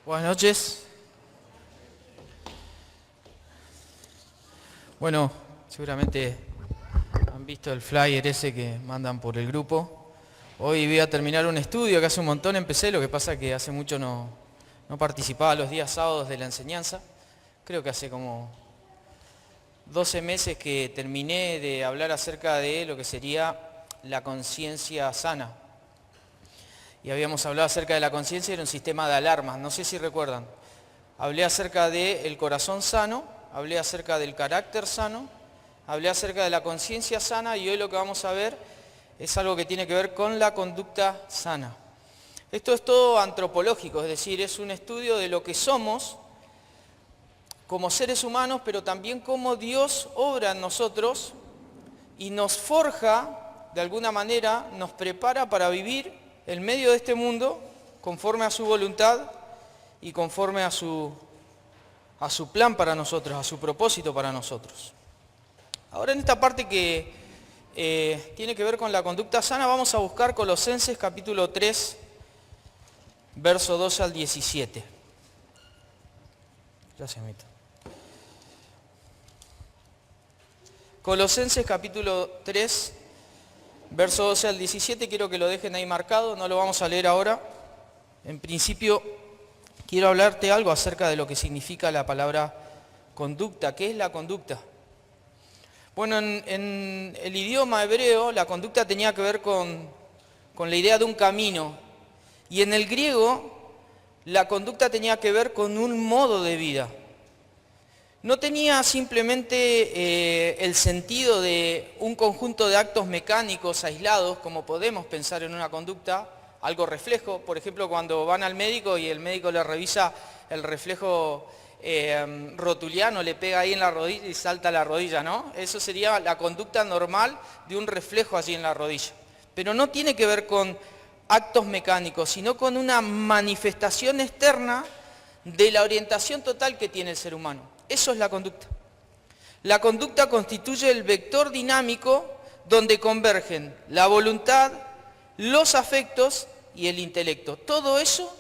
Buenas noches. Bueno, seguramente han visto el flyer ese que mandan por el grupo. Hoy voy a terminar un estudio que hace un montón empecé, lo que pasa que hace mucho no participaba los días sábados de la enseñanza. Creo que hace como 12 meses que terminé de hablar acerca de lo que sería la conciencia sana. Y habíamos hablado acerca de la conciencia, era un sistema de alarmas, no sé si recuerdan. Hablé acerca del corazón sano, hablé acerca del carácter sano, hablé acerca de la conciencia sana y hoy lo que vamos a ver es algo que tiene que ver con la conducta sana. Esto es todo antropológico, es decir, es un estudio de lo que somos como seres humanos, pero también cómo Dios obra en nosotros y nos forja, de alguna manera, nos prepara para vivir en medio de este mundo conforme a su voluntad y conforme a su plan para nosotros, a su propósito para nosotros. Ahora en esta parte que tiene que ver con la conducta sana, vamos a buscar Colosenses capítulo 3, verso 12 al 17. Gracias, Mito. Colosenses capítulo 3, verso 12 al 17, quiero que lo dejen ahí marcado, no lo vamos a leer ahora. En principio, quiero hablarte algo acerca de lo que significa la palabra conducta. ¿Qué es la conducta? Bueno, en el idioma hebreo, la conducta tenía que ver con la idea de un camino. Y en el griego, la conducta tenía que ver con un modo de vida. No tenía simplemente el sentido de un conjunto de actos mecánicos aislados, como podemos pensar en una conducta, algo reflejo. Por ejemplo, cuando van al médico y el médico le revisa el reflejo rotuliano, le pega ahí en la rodilla y salta la rodilla, ¿no? Eso sería la conducta normal de un reflejo allí en la rodilla. Pero no tiene que ver con actos mecánicos, sino con una manifestación externa de la orientación total que tiene el ser humano. Eso es la conducta. La conducta constituye el vector dinámico donde convergen la voluntad, los afectos y el intelecto. Todo eso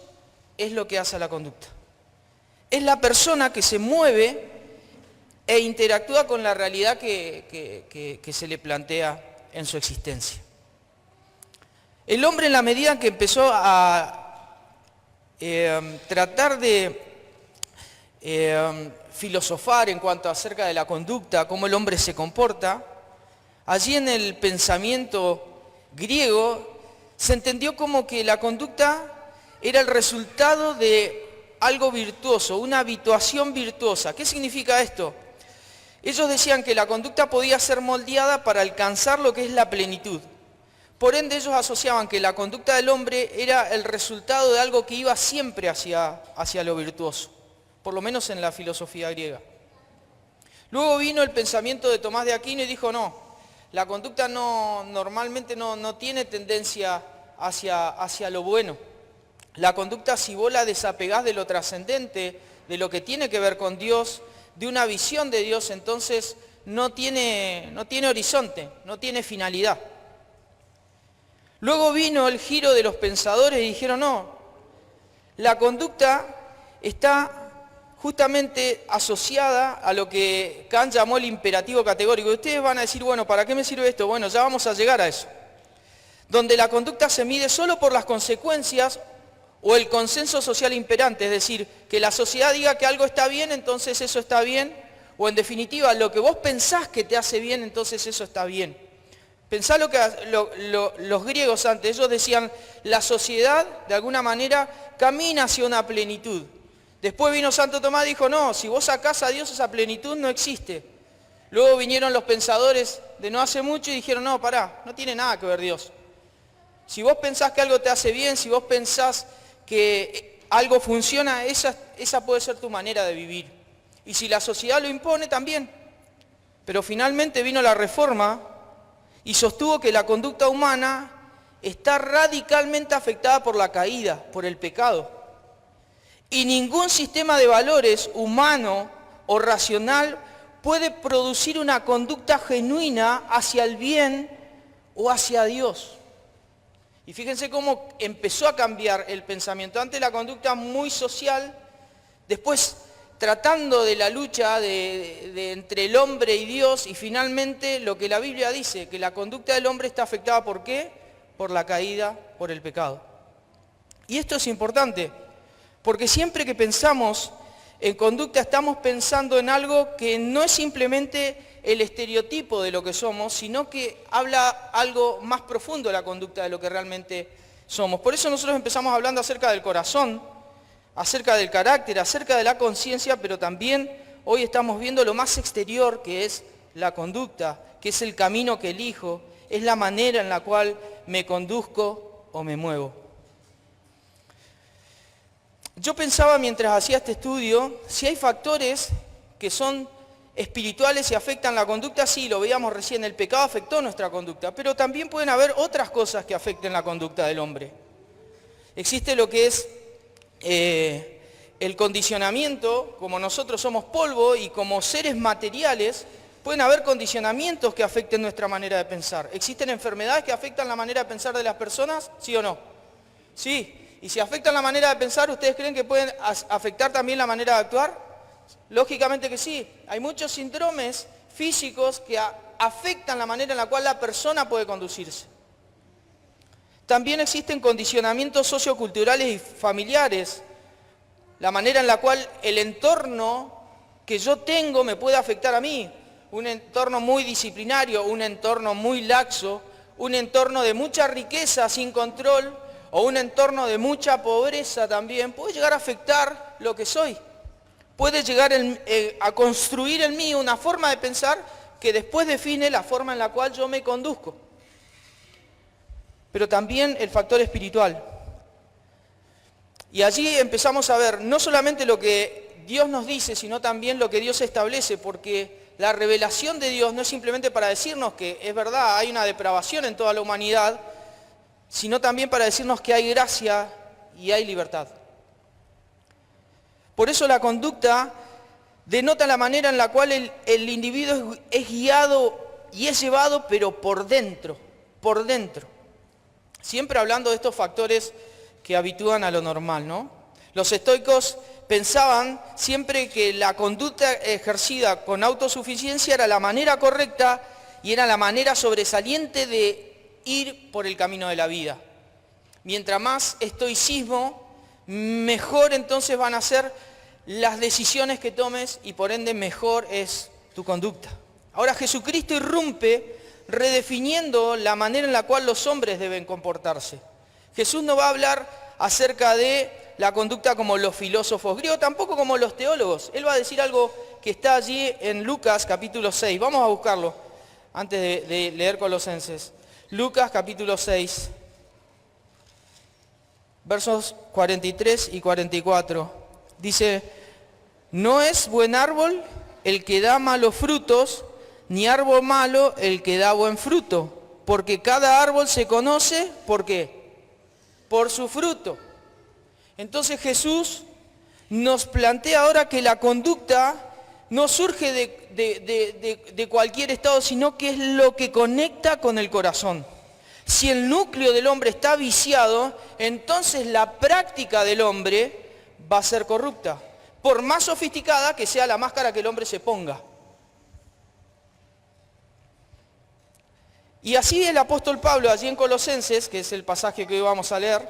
es lo que hace a la conducta. Es la persona que se mueve e interactúa con la realidad que se le plantea en su existencia. El hombre, en la medida en que empezó a tratar de filosofar en cuanto acerca de la conducta, cómo el hombre se comporta, allí en el pensamiento griego se entendió como que la conducta era el resultado de algo virtuoso, una habituación virtuosa. ¿Qué significa esto? Ellos decían que la conducta podía ser moldeada para alcanzar lo que es la plenitud. Por ende, ellos asociaban que la conducta del hombre era el resultado de algo que iba siempre hacia lo virtuoso, por lo menos en la filosofía griega. Luego vino el pensamiento de Tomás de Aquino y dijo, no, la conducta normalmente no tiene tendencia hacia lo bueno. La conducta, si vos la desapegás de lo trascendente, de lo que tiene que ver con Dios, de una visión de Dios, entonces no tiene horizonte, no tiene finalidad. Luego vino el giro de los pensadores y dijeron, no, la conducta está justamente asociada a lo que Kant llamó el imperativo categórico. Y ustedes van a decir, bueno, ¿para qué me sirve esto? Bueno, ya vamos a llegar a eso. Donde la conducta se mide solo por las consecuencias o el consenso social imperante, es decir, que la sociedad diga que algo está bien, entonces eso está bien, o en definitiva, lo que vos pensás que te hace bien, entonces eso está bien. Pensá lo que los griegos antes, ellos decían, la sociedad, de alguna manera, camina hacia una plenitud. Después vino Santo Tomás y dijo, no, si vos sacás a Dios esa plenitud no existe. Luego vinieron los pensadores de no hace mucho y dijeron, no, pará, no tiene nada que ver Dios. Si vos pensás que algo te hace bien, si vos pensás que algo funciona, esa puede ser tu manera de vivir. Y si la sociedad lo impone, también. Pero finalmente vino la Reforma y sostuvo que la conducta humana está radicalmente afectada por la caída, por el pecado. Y ningún sistema de valores humano o racional puede producir una conducta genuina hacia el bien o hacia Dios. Y fíjense cómo empezó a cambiar el pensamiento. Antes la conducta muy social, después tratando de la lucha entre el hombre y Dios, y finalmente lo que la Biblia dice, que la conducta del hombre está afectada ¿por qué? Por la caída, por el pecado. Y esto es importante, porque siempre que pensamos en conducta estamos pensando en algo que no es simplemente el estereotipo de lo que somos, sino que habla algo más profundo de la conducta de lo que realmente somos. Por eso nosotros empezamos hablando acerca del corazón, acerca del carácter, acerca de la conciencia, pero también hoy estamos viendo lo más exterior, que es la conducta, que es el camino que elijo, es la manera en la cual me conduzco o me muevo. Yo pensaba mientras hacía este estudio, si hay factores que son espirituales y afectan la conducta, sí, lo veíamos recién, el pecado afectó nuestra conducta, pero también pueden haber otras cosas que afecten la conducta del hombre. Existe lo que es el condicionamiento, como nosotros somos polvo y como seres materiales, pueden haber condicionamientos que afecten nuestra manera de pensar. ¿Existen enfermedades que afectan la manera de pensar de las personas? ¿Sí o no? Sí. Y si afectan la manera de pensar, ¿ustedes creen que pueden afectar también la manera de actuar? Lógicamente que sí. Hay muchos síndromes físicos que afectan la manera en la cual la persona puede conducirse. También existen condicionamientos socioculturales y familiares. La manera en la cual el entorno que yo tengo me puede afectar a mí. Un entorno muy disciplinario, un entorno muy laxo, un entorno de mucha riqueza sin control, o un entorno de mucha pobreza también, puede llegar a afectar lo que soy. Puede llegar a construir en mí una forma de pensar que después define la forma en la cual yo me conduzco. Pero también el factor espiritual. Y allí empezamos a ver no solamente lo que Dios nos dice, sino también lo que Dios establece, porque la revelación de Dios no es simplemente para decirnos que es verdad, hay una depravación en toda la humanidad, sino también para decirnos que hay gracia y hay libertad. Por eso la conducta denota la manera en la cual el individuo es guiado y es llevado, pero por dentro, por dentro. Siempre hablando de estos factores que habitúan a lo normal, ¿no? Los estoicos pensaban siempre que la conducta ejercida con autosuficiencia era la manera correcta y era la manera sobresaliente de ir por el camino de la vida. Mientras más estoicismo, mejor entonces van a ser las decisiones que tomes y por ende mejor es tu conducta. Ahora Jesucristo irrumpe redefiniendo la manera en la cual los hombres deben comportarse. Jesús no va a hablar acerca de la conducta como los filósofos griegos, tampoco como los teólogos. Él va a decir algo que está allí en Lucas capítulo 6. Vamos a buscarlo antes de leer Colosenses. Lucas capítulo 6, versos 43 y 44. Dice, no es buen árbol el que da malos frutos, ni árbol malo el que da buen fruto, porque cada árbol se conoce, ¿por qué? Por su fruto. Entonces Jesús nos plantea ahora que la conducta no surge de cualquier estado, sino que es lo que conecta con el corazón. Si el núcleo del hombre está viciado, entonces la práctica del hombre va a ser corrupta, por más sofisticada que sea la máscara que el hombre se ponga. Y así el apóstol Pablo, allí en Colosenses, que es el pasaje que hoy vamos a leer,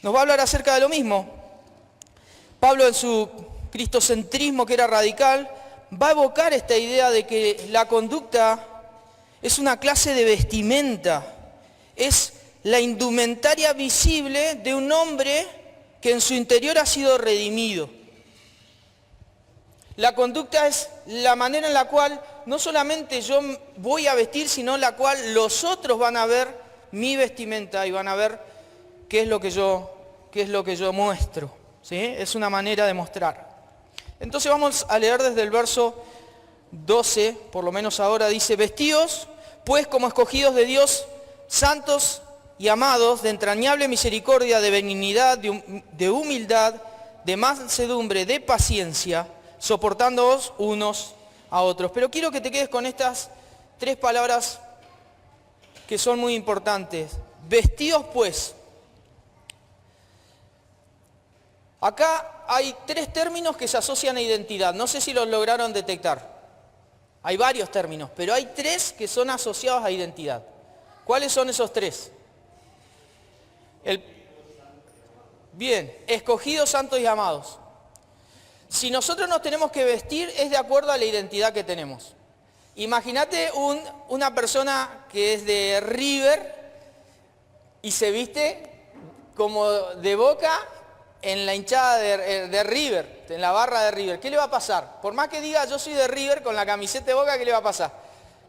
nos va a hablar acerca de lo mismo. Pablo en su cristocentrismo, que era radical, va a evocar esta idea de que la conducta es una clase de vestimenta, es la indumentaria visible de un hombre que en su interior ha sido redimido. La conducta es la manera en la cual no solamente yo voy a vestir, sino la cual los otros van a ver mi vestimenta y van a ver qué es lo que yo muestro. ¿Sí? Es una manera de mostrar. Entonces vamos a leer desde el verso 12, por lo menos ahora, dice, vestíos pues como escogidos de Dios, santos y amados, de entrañable misericordia, de benignidad, de humildad, de mansedumbre, de paciencia, soportándoos unos a otros. Pero quiero que te quedes con estas tres palabras que son muy importantes. Vestidos pues. Acá hay tres términos que se asocian a identidad. No sé si los lograron detectar. Hay varios términos, pero hay tres que son asociados a identidad. ¿Cuáles son esos tres? Bien, escogidos, santos y amados. Si nosotros nos tenemos que vestir es de acuerdo a la identidad que tenemos. Imagínate una persona que es de River y se viste como de Boca en la hinchada de River, en la barra de River. ¿Qué le va a pasar? Por más que diga yo soy de River con la camiseta de Boca, ¿qué le va a pasar?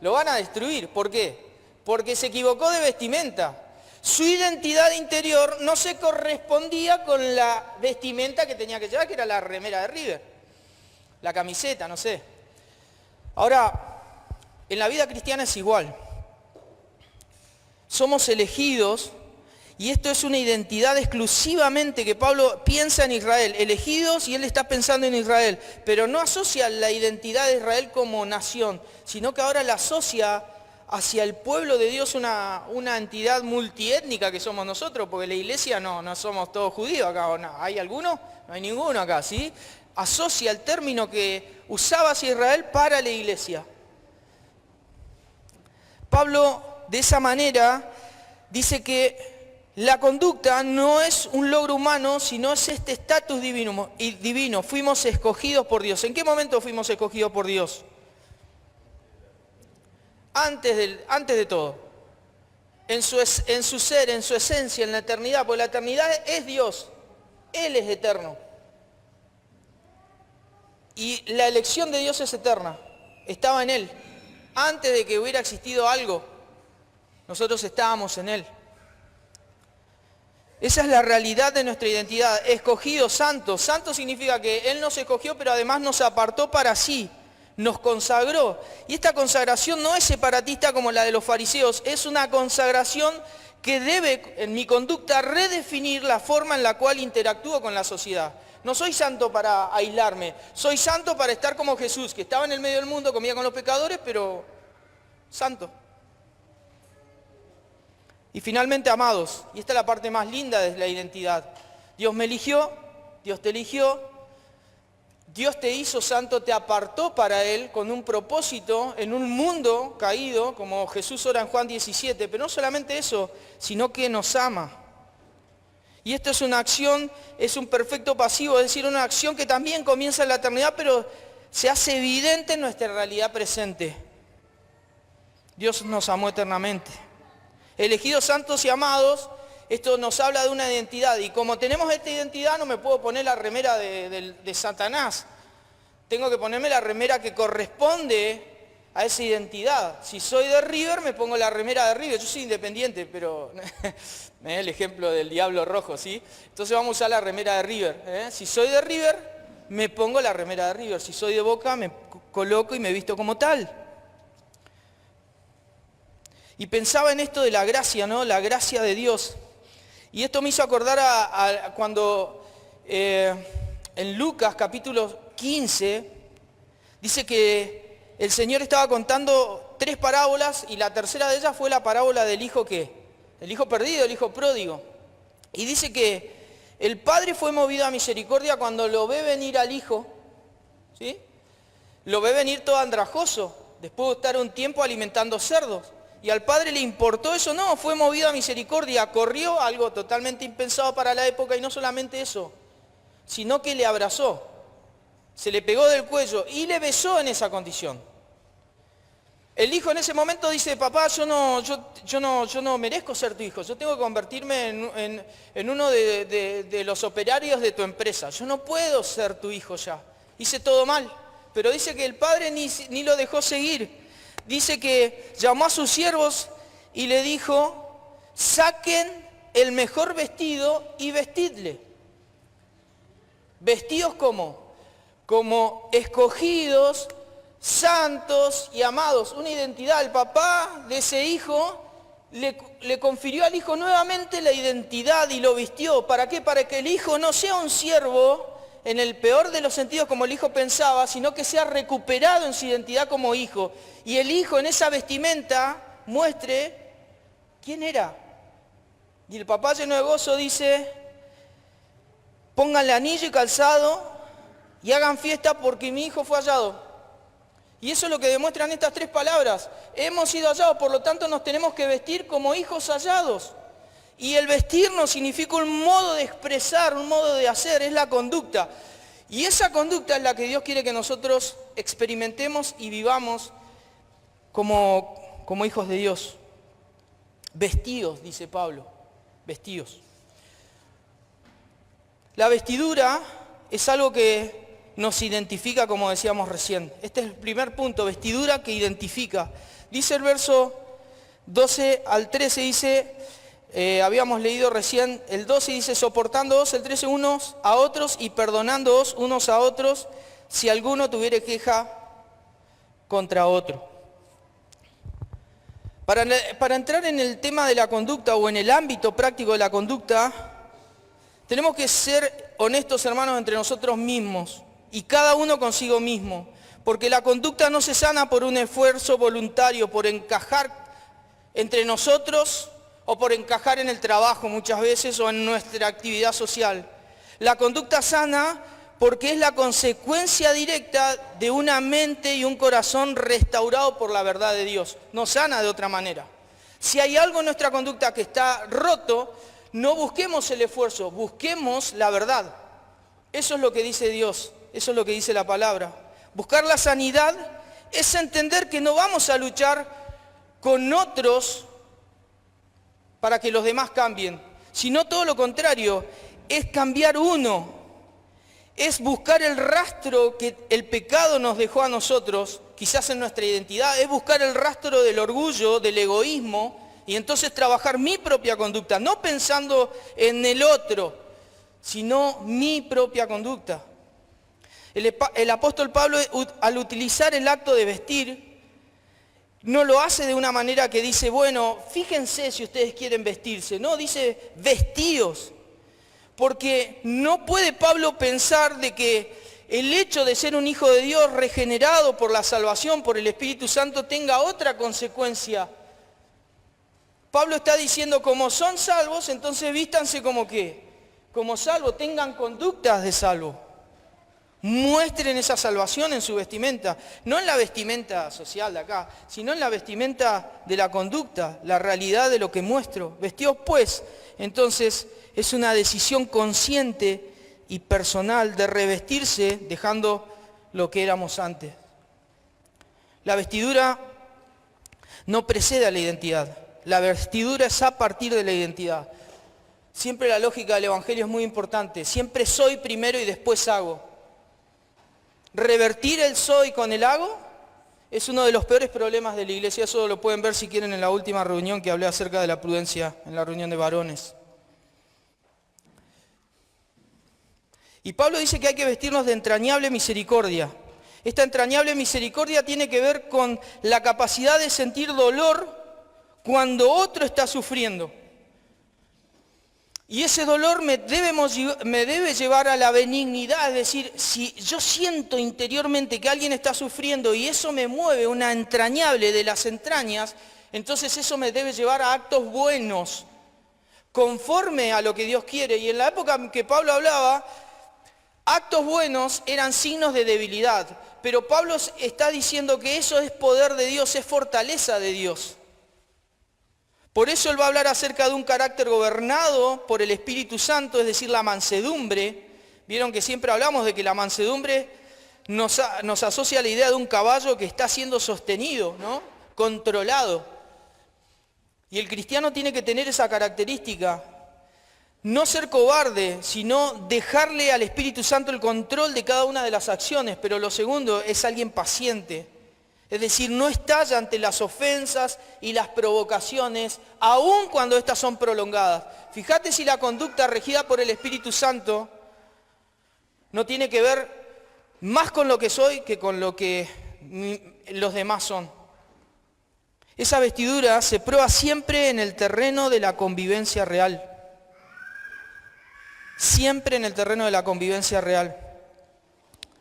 Lo van a destruir. ¿Por qué? Porque se equivocó de vestimenta. Su identidad interior no se correspondía con la vestimenta que tenía que llevar, que era la remera de River, la camiseta, no sé. Ahora, en la vida cristiana es igual. Somos elegidos, y esto es una identidad exclusivamente que Pablo piensa en Israel. Elegidos, y él está pensando en Israel, pero no asocia la identidad de Israel como nación, sino que ahora la asocia hacia el pueblo de Dios, una entidad multiétnica que somos nosotros, porque la iglesia no somos todos judíos acá, ¿o no? ¿Hay alguno? No hay ninguno acá, ¿sí? Asocia el término que usaba hacia Israel para la iglesia. Pablo, de esa manera, dice que la conducta no es un logro humano, sino es este estatus divino. Fuimos escogidos por Dios. ¿En qué momento fuimos escogidos por Dios? Antes de todo, en su ser, en su esencia, en la eternidad, porque la eternidad es Dios, Él es eterno. Y la elección de Dios es eterna, estaba en Él. Antes de que hubiera existido algo, nosotros estábamos en Él. Esa es la realidad de nuestra identidad, escogidos, santos. Santo significa que Él nos escogió, pero además nos apartó para sí. Nos consagró. Y esta consagración no es separatista como la de los fariseos, es una consagración que debe, en mi conducta, redefinir la forma en la cual interactúo con la sociedad. No soy santo para aislarme, soy santo para estar como Jesús, que estaba en el medio del mundo, comía con los pecadores, pero santo. Y finalmente, amados, y esta es la parte más linda de la identidad. Dios me eligió, Dios te eligió, Dios te hizo santo, te apartó para Él con un propósito en un mundo caído, como Jesús ora en Juan 17, pero no solamente eso, sino que nos ama. Y esto es una acción, es un perfecto pasivo, es decir, una acción que también comienza en la eternidad, pero se hace evidente en nuestra realidad presente. Dios nos amó eternamente. Elegidos, santos y amados, esto nos habla de una identidad, y como tenemos esta identidad no me puedo poner la remera de Satanás. Tengo que ponerme la remera que corresponde a esa identidad. Si soy de River, me pongo la remera de River. Yo soy independiente, pero me da el ejemplo del diablo rojo, ¿sí? Entonces vamos a usar la remera de River, ¿eh? Si soy de River, me pongo la remera de River. Si soy de Boca, me coloco y me visto como tal. Y pensaba en esto de la gracia, ¿no? La gracia de Dios. Y esto me hizo acordar a cuando en Lucas capítulo 15 dice que el Señor estaba contando 3 parábolas y la tercera de ellas fue la parábola del hijo ¿qué? El hijo perdido, el hijo pródigo. Y dice que el padre fue movido a misericordia cuando lo ve venir al hijo, ¿sí? Lo ve venir todo andrajoso, después de estar un tiempo alimentando cerdos. Y al padre le importó eso, no, fue movido a misericordia, corrió, algo totalmente impensado para la época, y no solamente eso, sino que le abrazó, se le pegó del cuello y le besó en esa condición. El hijo en ese momento dice, papá, yo no merezco ser tu hijo, yo tengo que convertirme en uno de los operarios de tu empresa, yo no puedo ser tu hijo ya, hice todo mal. Pero dice que el padre ni lo dejó seguir. Dice que llamó a sus siervos y le dijo, saquen el mejor vestido y vestidle. Vestidos como escogidos, santos y amados. Una identidad. El papá de ese hijo le confirió al hijo nuevamente la identidad y lo vistió. ¿Para qué? Para que el hijo no sea un siervo en el peor de los sentidos como el hijo pensaba, sino que sea recuperado en su identidad como hijo. Y el hijo en esa vestimenta muestre quién era. Y el papá lleno de gozo dice, pónganle anillo y calzado y hagan fiesta porque mi hijo fue hallado. Y eso es lo que demuestran estas 3 palabras. Hemos sido hallados, por lo tanto nos tenemos que vestir como hijos hallados. Y el vestirnos significa un modo de expresar, un modo de hacer, es la conducta. Y esa conducta es la que Dios quiere que nosotros experimentemos y vivamos como hijos de Dios. Vestidos, dice Pablo, vestidos. La vestidura es algo que nos identifica, como decíamos recién. Este es el primer punto, vestidura que identifica. Dice el verso 12 al 13, dice, habíamos leído recién, el 12 dice, soportándoos, el 13, unos a otros y perdonándoos unos a otros, si alguno tuviere queja contra otro. Para entrar en el tema de la conducta o en el ámbito práctico de la conducta, tenemos que ser honestos, hermanos, entre nosotros mismos y cada uno consigo mismo, porque la conducta no se sana por un esfuerzo voluntario, por encajar entre nosotros o por encajar en el trabajo muchas veces o en nuestra actividad social. La conducta sana porque es la consecuencia directa de una mente y un corazón restaurado por la verdad de Dios. No sana de otra manera. Si hay algo en nuestra conducta que está roto, no busquemos el esfuerzo, busquemos la verdad. Eso es lo que dice Dios, eso es lo que dice la palabra. Buscar la sanidad es entender que no vamos a luchar con otros para que los demás cambien, sino todo lo contrario, es cambiar uno. Es buscar el rastro que el pecado nos dejó a nosotros, quizás en nuestra identidad, es buscar el rastro del orgullo, del egoísmo, y entonces trabajar mi propia conducta, no pensando en el otro, sino mi propia conducta. El apóstol Pablo, al utilizar el acto de vestir, no lo hace de una manera que dice, bueno, fíjense si ustedes quieren vestirse, no, dice vestíos. Porque no puede Pablo pensar de que el hecho de ser un hijo de Dios regenerado por la salvación, por el Espíritu Santo, tenga otra consecuencia. Pablo está diciendo, como son salvos, entonces vístanse como qué, como salvos, tengan conductas de salvo. Muestren esa salvación en su vestimenta, no en la vestimenta social de acá, sino en la vestimenta de la conducta, la realidad de lo que muestro. Vestidos pues, entonces, es una decisión consciente y personal de revestirse dejando lo que éramos antes. La vestidura no precede a la identidad. La vestidura es a partir de la identidad. Siempre la lógica del Evangelio es muy importante. Siempre soy primero y después hago. Revertir el soy con el hago es uno de los peores problemas de la iglesia. Eso lo pueden ver si quieren en la última reunión que hablé acerca de la prudencia, en la reunión de varones. Y Pablo dice que hay que vestirnos de entrañable misericordia. Esta entrañable misericordia tiene que ver con la capacidad de sentir dolor cuando otro está sufriendo. Y ese dolor me debe llevar a la benignidad, es decir, si yo siento interiormente que alguien está sufriendo y eso me mueve una entrañable de las entrañas, entonces eso me debe llevar a actos buenos, conforme a lo que Dios quiere. Y en la época en que Pablo hablaba, actos buenos eran signos de debilidad, pero Pablo está diciendo que eso es poder de Dios, es fortaleza de Dios. Por eso él va a hablar acerca de un carácter gobernado por el Espíritu Santo, es decir, la mansedumbre. Vieron que siempre hablamos de que la mansedumbre nos asocia a la idea de un caballo que está siendo sostenido, ¿no? Controlado. Y el cristiano tiene que tener esa característica. No ser cobarde, sino dejarle al Espíritu Santo el control de cada una de las acciones. Pero lo segundo es alguien paciente. Es decir, no estalla ante las ofensas y las provocaciones, aun cuando estas son prolongadas. Fíjate si la conducta regida por el Espíritu Santo no tiene que ver más con lo que soy que con lo que los demás son. Esa vestidura se prueba siempre en el terreno de la convivencia real. Siempre en el terreno de la convivencia real.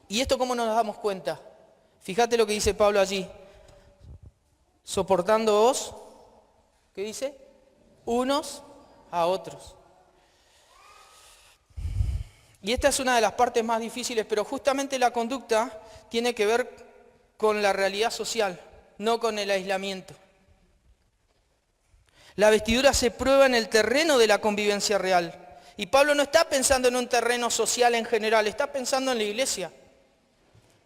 ¿Y esto cómo nos damos cuenta? Fíjate lo que dice Pablo allí. Soportándoos, ¿qué dice? Unos a otros. Y esta es una de las partes más difíciles, pero justamente la conducta tiene que ver con la realidad social, no con el aislamiento. La vestidura se prueba en el terreno de la convivencia real. Y Pablo no está pensando en un terreno social en general, está pensando en la iglesia.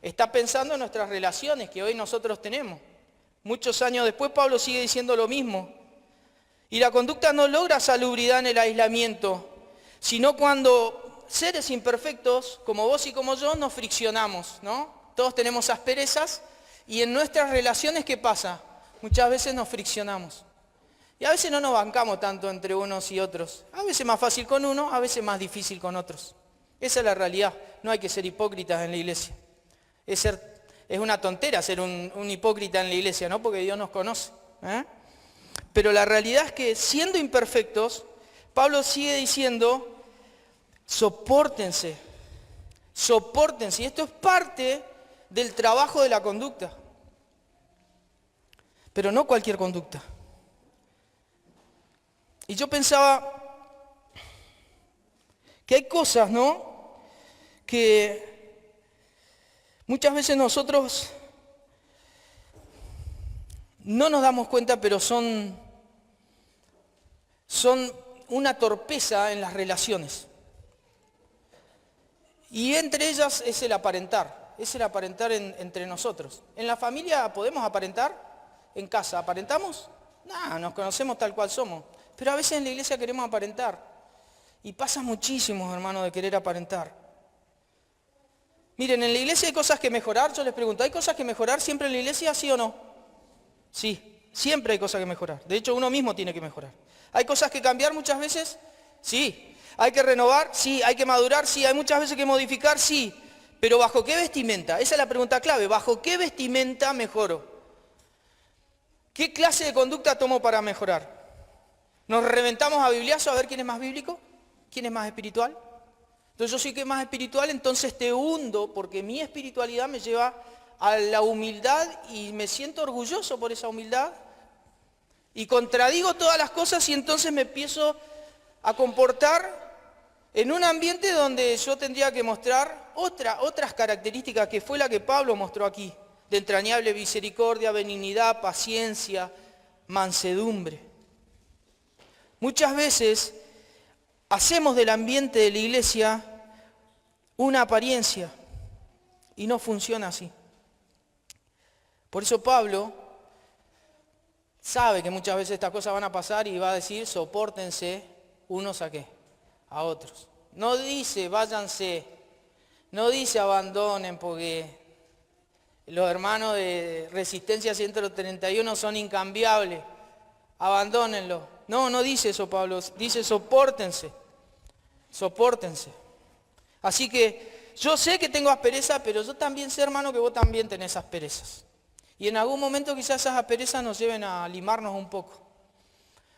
Está pensando en nuestras relaciones que hoy nosotros tenemos. Muchos años después Pablo sigue diciendo lo mismo. Y la conducta no logra salubridad en el aislamiento, sino cuando seres imperfectos, como vos y como yo, nos friccionamos, ¿no? Todos tenemos asperezas y en nuestras relaciones, ¿qué pasa? Muchas veces nos friccionamos. Y a veces no nos bancamos tanto entre unos y otros. A veces más fácil con uno, a veces más difícil con otros. Esa es la realidad. No hay que ser hipócritas en la iglesia. Es una tontera ser un hipócrita en la iglesia, ¿no? Porque Dios nos conoce. Pero la realidad es que siendo imperfectos, Pablo sigue diciendo, sopórtense. Sopórtense. Y esto es parte del trabajo de la conducta. Pero no cualquier conducta. Y yo pensaba que hay cosas, ¿no? Que muchas veces nosotros no nos damos cuenta, pero son una torpeza en las relaciones. Y entre ellas es el aparentar entre nosotros. ¿En la familia podemos aparentar? ¿En casa aparentamos? No, nos conocemos tal cual somos. Pero a veces en la iglesia queremos aparentar. Y pasa muchísimo, hermanos, de querer aparentar. Miren, en la iglesia hay cosas que mejorar. Yo les pregunto, ¿hay cosas que mejorar siempre en la iglesia, sí o no? Sí, siempre hay cosas que mejorar. De hecho, uno mismo tiene que mejorar. ¿Hay cosas que cambiar muchas veces? Sí. ¿Hay que renovar? Sí. ¿Hay que madurar? Sí. ¿Hay muchas veces que modificar? Sí. Pero ¿bajo qué vestimenta? Esa es la pregunta clave. ¿Bajo qué vestimenta mejoro? ¿Qué clase de conducta tomo para mejorar? ¿Nos reventamos a bibliazo a ver quién es más bíblico? ¿Quién es más espiritual? Entonces yo soy que es más espiritual, entonces te hundo porque mi espiritualidad me lleva a la humildad y me siento orgulloso por esa humildad. Y contradigo todas las cosas y entonces me empiezo a comportar en un ambiente donde yo tendría que mostrar otras características que fue la que Pablo mostró aquí. De entrañable misericordia, benignidad, paciencia, mansedumbre. Muchas veces hacemos del ambiente de la iglesia una apariencia y no funciona así. Por eso Pablo sabe que muchas veces estas cosas van a pasar y va a decir, sopórtense unos a qué, a otros. No dice váyanse, no dice abandonen porque los hermanos de Resistencia 131 son incambiables, abandónenlo. No dice eso Pablo, dice sopórtense, sopórtense. Así que yo sé que tengo aspereza, pero yo también sé, hermano, que vos también tenés asperezas. Y en algún momento quizás esas asperezas nos lleven a limarnos un poco.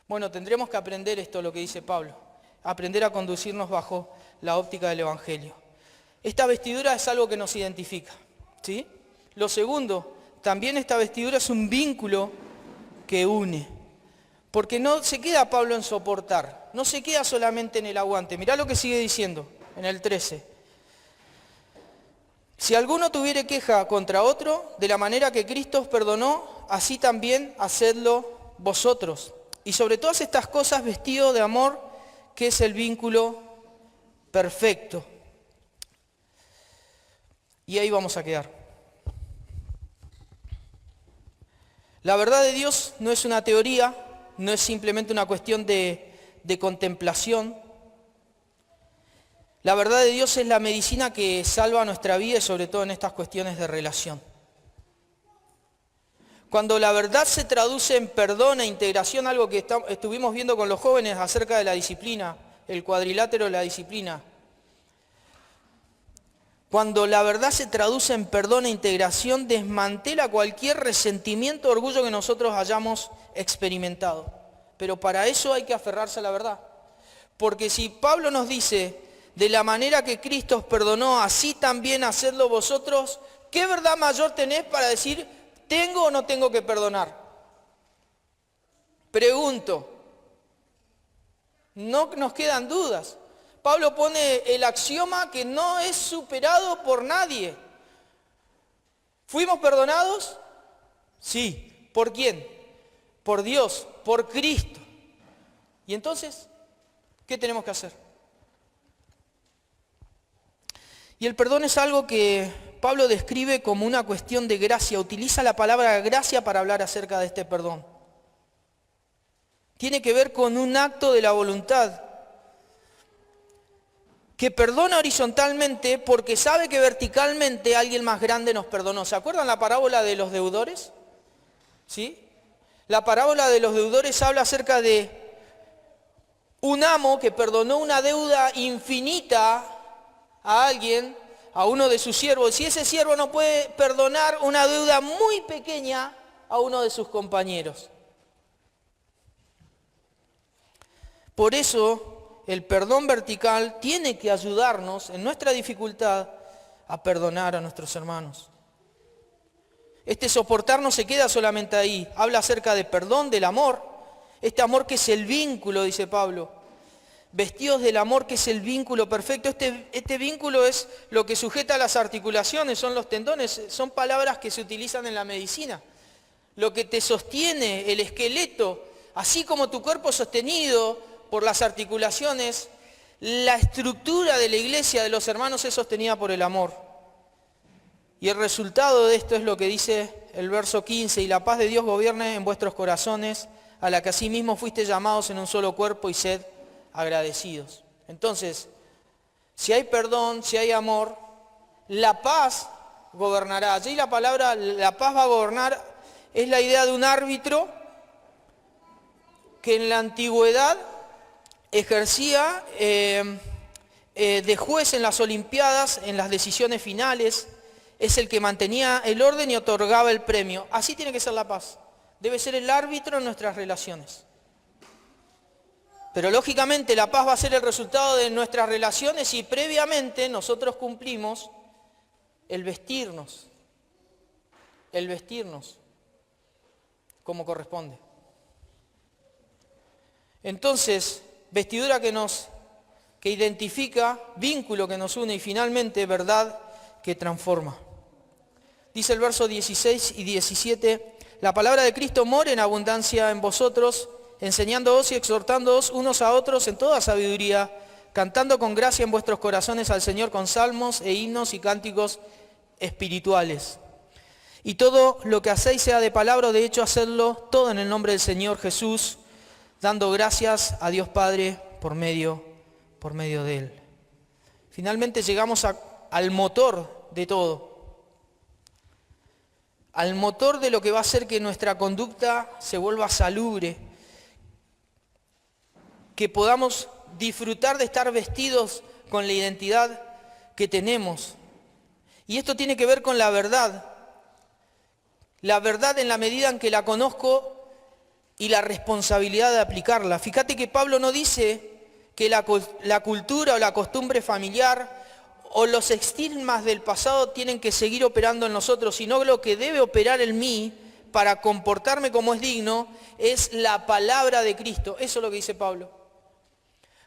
Bueno, tendremos que aprender esto, lo que dice Pablo, aprender a conducirnos bajo la óptica del Evangelio. Esta vestidura es algo que nos identifica, ¿sí? Lo segundo, también esta vestidura es un vínculo que une. Porque no se queda Pablo en soportar, no se queda solamente en el aguante. Mirá lo que sigue diciendo en el 13. Si alguno tuviere queja contra otro, de la manera que Cristo os perdonó, así también hacedlo vosotros. Y sobre todas estas cosas vestido de amor, que es el vínculo perfecto. Y ahí vamos a quedar. La verdad de Dios no es una teoría, no es simplemente una cuestión de contemplación. La verdad de Dios es la medicina que salva nuestra vida y sobre todo en estas cuestiones de relación. Cuando la verdad se traduce en perdón e integración, algo que estuvimos viendo con los jóvenes acerca de la disciplina, el cuadrilátero de la disciplina. Cuando la verdad se traduce en perdón e integración, desmantela cualquier resentimiento o orgullo que nosotros hayamos experimentado. Pero para eso hay que aferrarse a la verdad. Porque si Pablo nos dice, de la manera que Cristo os perdonó, así también hacedlo vosotros, ¿qué verdad mayor tenés para decir, tengo o no tengo que perdonar? Pregunto. No nos quedan dudas. Pablo pone el axioma que no es superado por nadie. ¿Fuimos perdonados? Sí. ¿Por quién? Por Dios, por Cristo. ¿Y entonces qué tenemos que hacer? Y el perdón es algo que Pablo describe como una cuestión de gracia. Utiliza la palabra gracia para hablar acerca de este perdón. Tiene que ver con un acto de la voluntad que perdona horizontalmente porque sabe que verticalmente alguien más grande nos perdonó. ¿Se acuerdan la parábola de los deudores? ¿Sí? La parábola de los deudores habla acerca de un amo que perdonó una deuda infinita a alguien, a uno de sus siervos. Y ese siervo no puede perdonar una deuda muy pequeña a uno de sus compañeros. Por eso, el perdón vertical tiene que ayudarnos en nuestra dificultad a perdonar a nuestros hermanos. Este soportar no se queda solamente ahí. Habla acerca de perdón, del amor. Este amor que es el vínculo, dice Pablo. Vestidos del amor que es el vínculo perfecto. Este vínculo es lo que sujeta las articulaciones, son los tendones. Son palabras que se utilizan en la medicina. Lo que te sostiene, el esqueleto, así como tu cuerpo sostenido por las articulaciones, la estructura de la iglesia de los hermanos es sostenida por el amor. Y el resultado de esto es lo que dice el verso 15, y la paz de Dios gobierne en vuestros corazones, a la que asimismo fuisteis llamados en un solo cuerpo y sed agradecidos. Entonces, si hay perdón, si hay amor, la paz gobernará. Allí la palabra la paz va a gobernar es la idea de un árbitro que en la antigüedad ejercía de juez en las Olimpiadas, en las decisiones finales. Es el que mantenía el orden y otorgaba el premio. Así tiene que ser la paz. Debe ser el árbitro en nuestras relaciones. Pero lógicamente la paz va a ser el resultado de nuestras relaciones y previamente nosotros cumplimos el vestirnos como corresponde. Entonces, vestidura que identifica, vínculo que nos une y finalmente verdad que transforma. Dice el verso 16 y 17, la palabra de Cristo mora en abundancia en vosotros, enseñándoos y exhortándoos unos a otros en toda sabiduría, cantando con gracia en vuestros corazones al Señor con salmos e himnos y cánticos espirituales. Y todo lo que hacéis, sea de palabra o de hecho, hacedlo todo en el nombre del Señor Jesús, dando gracias a Dios Padre por medio de Él. Finalmente llegamos al motor de todo. Al motor de lo que va a hacer que nuestra conducta se vuelva salubre. Que podamos disfrutar de estar vestidos con la identidad que tenemos. Y esto tiene que ver con la verdad. La verdad en la medida en que la conozco y la responsabilidad de aplicarla. Fíjate que Pablo no dice que la cultura o la costumbre familiar o los estigmas del pasado tienen que seguir operando en nosotros, sino lo que debe operar en mí para comportarme como es digno es la palabra de Cristo. Eso es lo que dice Pablo.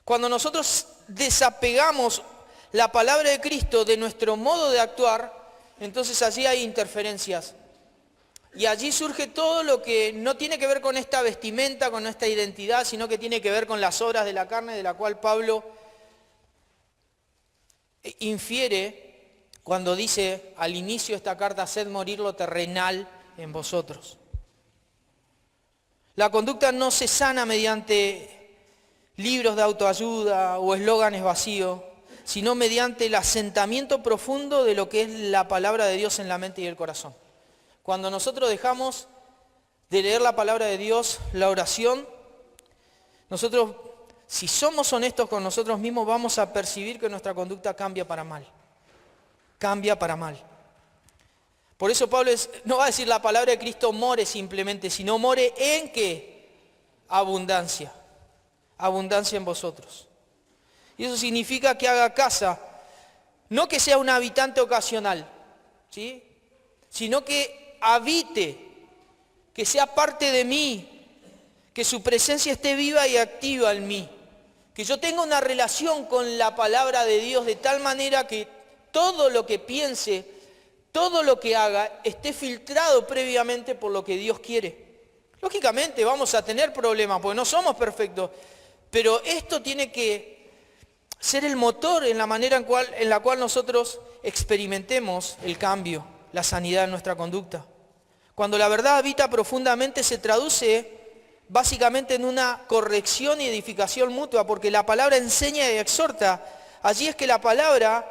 Cuando nosotros desapegamos la palabra de Cristo de nuestro modo de actuar, entonces allí hay interferencias. Y allí surge todo lo que no tiene que ver con esta vestimenta, con esta identidad, sino que tiene que ver con las obras de la carne, de la cual Pablo infiere cuando dice al inicio de esta carta, haced morir lo terrenal en vosotros. La conducta no se sana mediante libros de autoayuda o eslóganes vacíos, sino mediante el asentamiento profundo de lo que es la palabra de Dios en la mente y el corazón. Cuando nosotros dejamos de leer la palabra de Dios, la oración, nosotros, si somos honestos con nosotros mismos, vamos a percibir que nuestra conducta cambia para mal. Cambia para mal. Por eso Pablo no va a decir la palabra de Cristo more simplemente, sino more en ¿qué? Abundancia. Abundancia en vosotros. Y eso significa que haga casa, no que sea un habitante ocasional, ¿sí? Sino que habite, que sea parte de mí, que su presencia esté viva y activa en mí. Que yo tenga una relación con la palabra de Dios de tal manera que todo lo que piense, todo lo que haga, esté filtrado previamente por lo que Dios quiere. Lógicamente vamos a tener problemas porque no somos perfectos, pero esto tiene que ser el motor en la manera en la cual nosotros experimentemos el cambio, la sanidad en nuestra conducta. Cuando la verdad habita profundamente se traduce básicamente en una corrección y edificación mutua, porque la palabra enseña y exhorta. Allí es que la palabra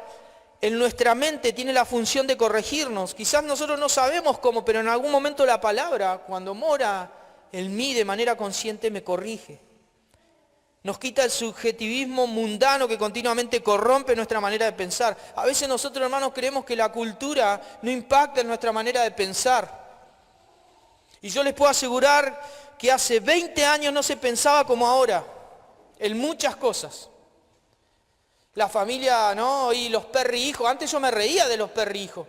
en nuestra mente tiene la función de corregirnos. Quizás nosotros no sabemos cómo, pero en algún momento la palabra, cuando mora en mí de manera consciente, me corrige. Nos quita el subjetivismo mundano que continuamente corrompe nuestra manera de pensar. A veces nosotros, hermanos, creemos que la cultura no impacta en nuestra manera de pensar. Y yo les puedo asegurar que hace 20 años no se pensaba como ahora, en muchas cosas. La familia, ¿no? Y los perrijos. Antes yo me reía de los perrijos.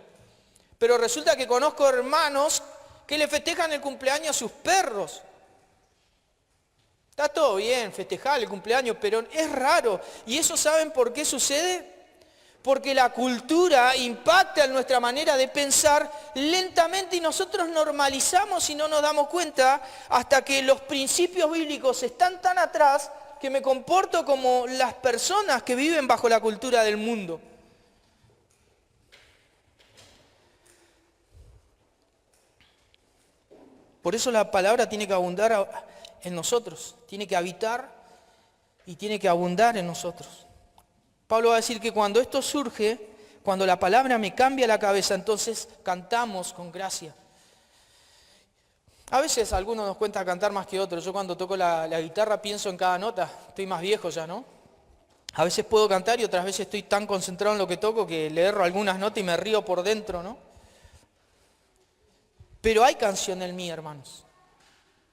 Pero resulta que conozco hermanos que le festejan el cumpleaños a sus perros. Está todo bien, festejar el cumpleaños, pero es raro. ¿Y eso saben por qué sucede? Porque la cultura impacta en nuestra manera de pensar lentamente y nosotros normalizamos y no nos damos cuenta hasta que los principios bíblicos están tan atrás que me comporto como las personas que viven bajo la cultura del mundo. Por eso la palabra tiene que abundar en nosotros, tiene que habitar y tiene que abundar en nosotros. Pablo va a decir que cuando esto surge, cuando la palabra me cambia la cabeza, entonces cantamos con gracia. A veces algunos nos cuenta cantar más que otros. Yo cuando toco la guitarra pienso en cada nota. Estoy más viejo ya, ¿no? A veces puedo cantar y otras veces estoy tan concentrado en lo que toco que le erro algunas notas y me río por dentro, ¿no? Pero hay canción en mí, hermanos.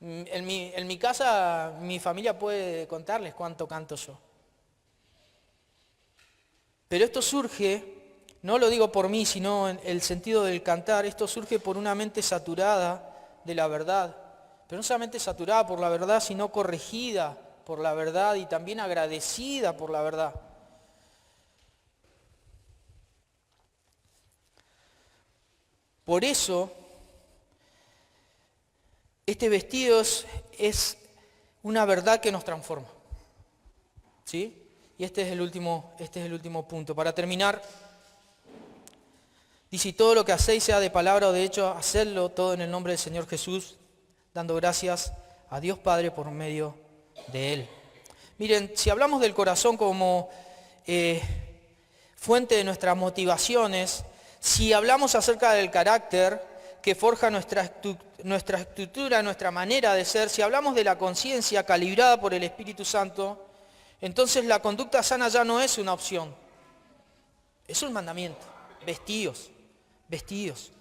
En mi casa, mi familia puede contarles cuánto canto yo. Pero esto surge, no lo digo por mí, sino en el sentido del cantar, esto surge por una mente saturada de la verdad. Pero no solamente saturada por la verdad, sino corregida por la verdad y también agradecida por la verdad. Por eso, este vestido es una verdad que nos transforma. ¿Sí? Y este es el último punto. Para terminar, dice, y todo lo que hacéis, sea de palabra o de hecho, hacedlo todo en el nombre del Señor Jesús, dando gracias a Dios Padre por medio de Él. Miren, si hablamos del corazón como fuente de nuestras motivaciones, si hablamos acerca del carácter que forja nuestra estructura, nuestra manera de ser, si hablamos de la conciencia calibrada por el Espíritu Santo, entonces la conducta sana ya no es una opción, es un mandamiento. Vestidos.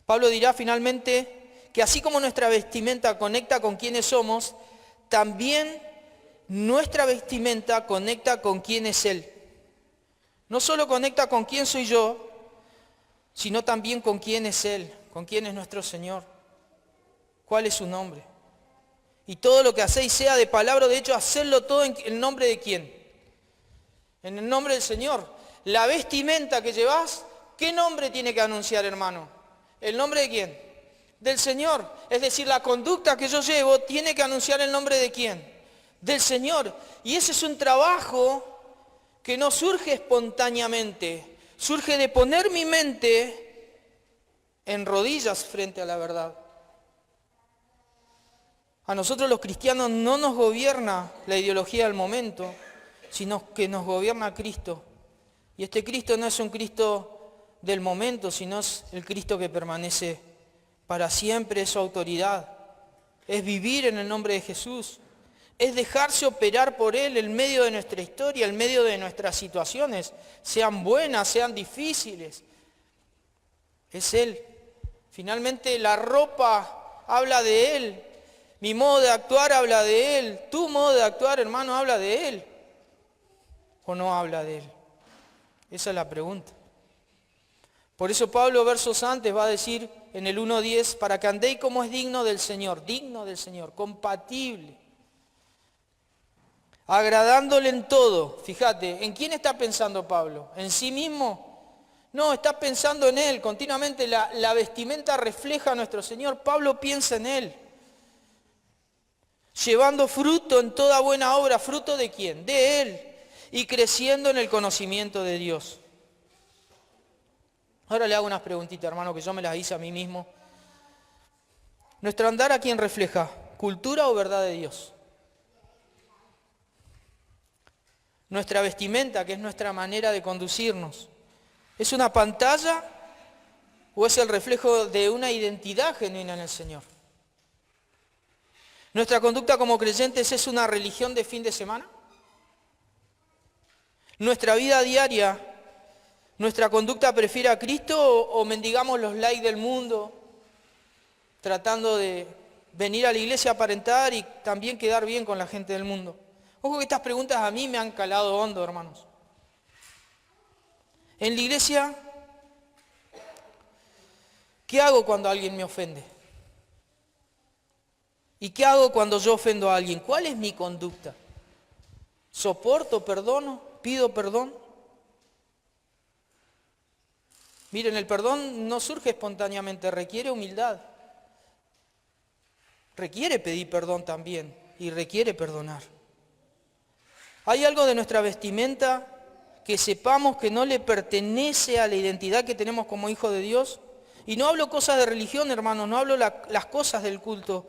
Pablo dirá finalmente que así como nuestra vestimenta conecta con quienes somos, también nuestra vestimenta conecta con quién es Él. No solo conecta con quién soy yo, sino también con quién es Él, con quién es nuestro Señor, cuál es su nombre. Y todo lo que hacéis, sea de palabra o de hecho, hacedlo todo en el nombre de quién. En el nombre del Señor. La vestimenta que llevas, ¿qué nombre tiene que anunciar, hermano? ¿El nombre de quién? Del Señor. Es decir, la conducta que yo llevo tiene que anunciar el nombre de quién. Del Señor. Y ese es un trabajo que no surge espontáneamente. Surge de poner mi mente en rodillas frente a la verdad. A nosotros los cristianos no nos gobierna la ideología del momento, sino que nos gobierna Cristo. Y este Cristo no es un Cristo del momento, sino es el Cristo que permanece para siempre, es su autoridad. Es vivir en el nombre de Jesús. Es dejarse operar por Él en medio de nuestra historia, en medio de nuestras situaciones, sean buenas, sean difíciles. Es Él. Finalmente la ropa habla de Él. Mi modo de actuar habla de Él. Tu modo de actuar, hermano, habla de Él. ¿O no habla de Él? Esa es la pregunta. Por eso Pablo, versos antes, va a decir en el 1:10, para que andéis como es digno del Señor, compatible. agradándole en todo. Fíjate, ¿en quién está pensando Pablo? ¿En sí mismo? No, está pensando en Él. Continuamente la vestimenta refleja a nuestro Señor. Pablo piensa en Él. Llevando fruto en toda buena obra. ¿Fruto de quién? De Él. Y creciendo en el conocimiento de Dios. Ahora le hago unas preguntitas, hermano, que yo me las hice a mí mismo. ¿Nuestro andar a quién refleja? ¿Cultura o verdad de Dios? Nuestra vestimenta, que es nuestra manera de conducirnos, ¿es una pantalla o es el reflejo de una identidad genuina en el Señor? ¿Nuestra conducta como creyentes es una religión de fin de semana? ¿Nuestra vida diaria, nuestra conducta prefiere a Cristo o mendigamos los likes del mundo, tratando de venir a la iglesia a aparentar y también quedar bien con la gente del mundo? Ojo que estas preguntas a mí me han calado hondo, hermanos. En la iglesia, ¿qué hago cuando alguien me ofende? ¿Y qué hago cuando yo ofendo a alguien? ¿Cuál es mi conducta? ¿Soporto, perdono, pido perdón? Miren, el perdón no surge espontáneamente, requiere humildad. Requiere pedir perdón también y requiere perdonar. ¿Hay algo de nuestra vestimenta que sepamos que no le pertenece a la identidad que tenemos como hijos de Dios? Y no hablo cosas de religión, hermanos, no hablo las cosas del culto,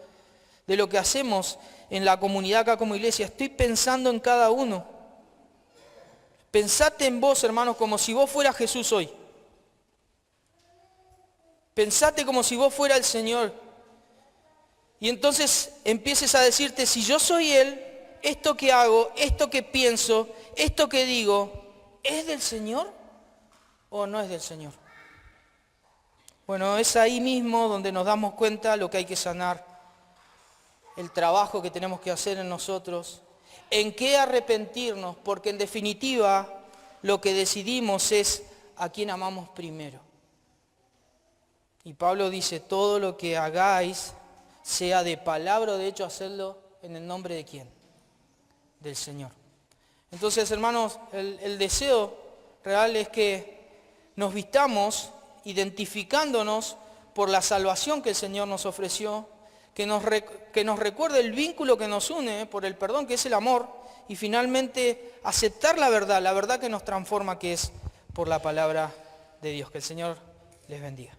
de lo que hacemos en la comunidad acá como iglesia. Estoy pensando en cada uno. Pensate en vos, hermanos, como si vos fueras Jesús hoy. Pensate como si vos fueras el Señor. Y entonces empieces a decirte, si yo soy Él, esto que hago, esto que pienso, esto que digo, ¿es del Señor o no es del Señor? Bueno, es ahí mismo donde nos damos cuenta lo que hay que sanar, el trabajo que tenemos que hacer en nosotros, en qué arrepentirnos, porque en definitiva lo que decidimos es a quién amamos primero. Y Pablo dice, todo lo que hagáis, sea de palabra o de hecho, hacedlo en el nombre de quién, del Señor. Entonces, hermanos, el deseo real es que nos vistamos identificándonos por la salvación que el Señor nos ofreció, que nos recuerde el vínculo que nos une por el perdón, que es el amor, y finalmente aceptar la verdad que nos transforma, que es por la palabra de Dios. Que el Señor les bendiga.